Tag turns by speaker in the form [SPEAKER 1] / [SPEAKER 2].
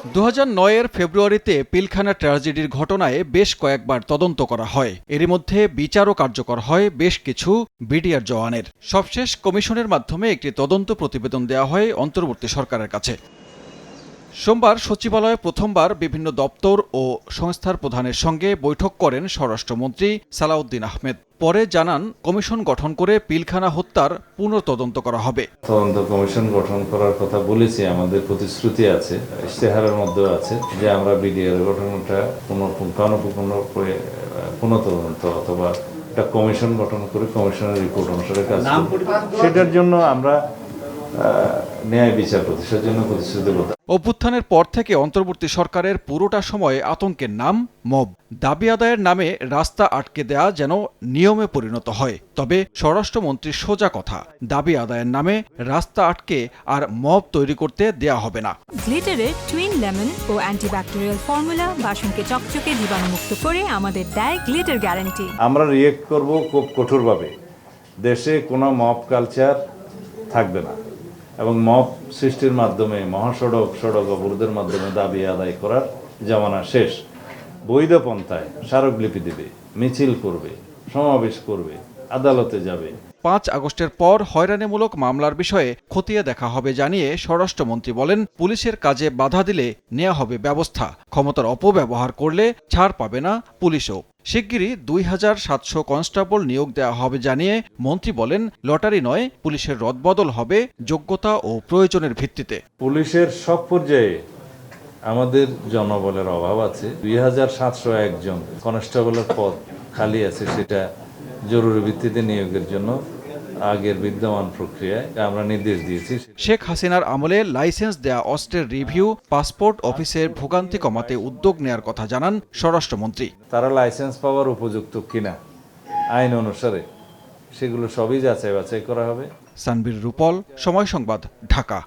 [SPEAKER 1] 2009 এর ফেব্রুয়ারিতে পিলখানা ট্র্যাজেডির ঘটনায় বেশ কয়েকবার তদন্ত করা হয়। এরই মধ্যে বিচারও কার্যকর হয় বেশ কিছু বিডিআর জওয়ানের। সবশেষ কমিশনের মাধ্যমে একটি তদন্ত প্রতিবেদন দেওয়া হয় অন্তর্বর্তী সরকারের কাছে। সোমবার সচিবালয়ে প্রথমবার বিভিন্ন দপ্তর ও সংস্থার প্রধানের সঙ্গে বৈঠক করেন স্বরাষ্ট্রমন্ত্রী সালাউদ্দিন আহমেদ। পরে জানান, কমিশন গঠন করে পিলখানা হত্যার পুনঃতদন্ত করা হবে।
[SPEAKER 2] তদন্ত কমিশন গঠন করার কথা বলেছি, আমাদের প্রতিশ্রুতি আছে, ইশতেহারের মধ্যেও আছে যে আমরা বিডিআর গঠনটা পুনঃতদন্ত অথবা একটা কমিশন গঠন করে কমিশনের রিপোর্ট অনুসারে কাজ করব। সেটার জন্য আমরা ন্যায় বিচার প্রতিষ্ঠার জন্য প্রতিশ্রুতিবদ্ধ।
[SPEAKER 1] অভ্যুত্থানের পর থেকে অন্তর্বর্তী সরকারের পুরোটা সময় আতঙ্কের নাম মব। দাবি আদায়ের নামে রাস্তা আটকে দেয়া যেন নিয়মে পরিণত হয়। তবে স্বরাষ্ট্রমন্ত্রীর সোজা কথা, দাবি আদায়ের নামে রাস্তা আটকে আর মব তৈরি করতে দেয়া হবে না।
[SPEAKER 3] গ্লিটারের টুইন লেমন ও অ্যান্টিব্যাকটেরিয়াল ফর্মুলা বাসনকে চকচকে জীবাণুমুক্ত করে আমাদের দেয় গ্লিটার গ্যারান্টি।
[SPEAKER 2] আমরা রিয়েক্ট করব খুব কঠোরভাবে। দেশে কোনো মব কালচার থাকবে না এবং মব সৃষ্টির মাধ্যমে সড়ক অবরোধের মাধ্যমে দাবি আদায় করার জামানা শেষ। বৈধ পন্থায় স্মারকলিপি দেবে, মিছিল করবে, সমাবেশ করবে, আদালতে যাবে।
[SPEAKER 1] 5 আগস্টের পর হয়রানিমূলক মামলার বিষয়ে খতিয়ে দেখা হবে জানিয়ে স্বরাষ্ট্রমন্ত্রী বলেন, পুলিশের কাজে বাধা দিলে নেওয়া হবে ব্যবস্থা। ক্ষমতার অপব্যবহার করলে ছাড় পাবে না পুলিশও। শিগগিরই 2700 কনস্টেবল নিয়োগ দেওয়া হবে জানিয়ে মন্ত্রী বলেন, লটারি নয়, পুলিশের রদবদল হবে যোগ্যতা ও প্রয়োজনের ভিত্তিতে।
[SPEAKER 2] পুলিশের সব পর্যায়ে আমাদের জনবলের অভাব আছে। 2701 জন কনস্টেবলের পদ খালি আছে, সেটা জরুরি ভিত্তিতে নিয়োগের জন্য আগের বিদ্যমান প্রক্রিয়ায় আমরা নির্দেশ দিয়েছি।
[SPEAKER 1] শেখ হাসিনার আমলে লাইসেন্স দেয়া অস্ত্রের রিভিউ, পাসপোর্ট অফিসের ভোগান্তি কমাতে উদ্যোগ নেয়ার কথা জানান স্বরাষ্ট্রমন্ত্রী।
[SPEAKER 2] তারা লাইসেন্স পাওয়ার উপযুক্ত কিনা আইন অনুসারে সেগুলো সবই যাচাই বাছাই করা হবে।
[SPEAKER 1] সানবীর রূপল, সময় সংবাদ, ঢাকা।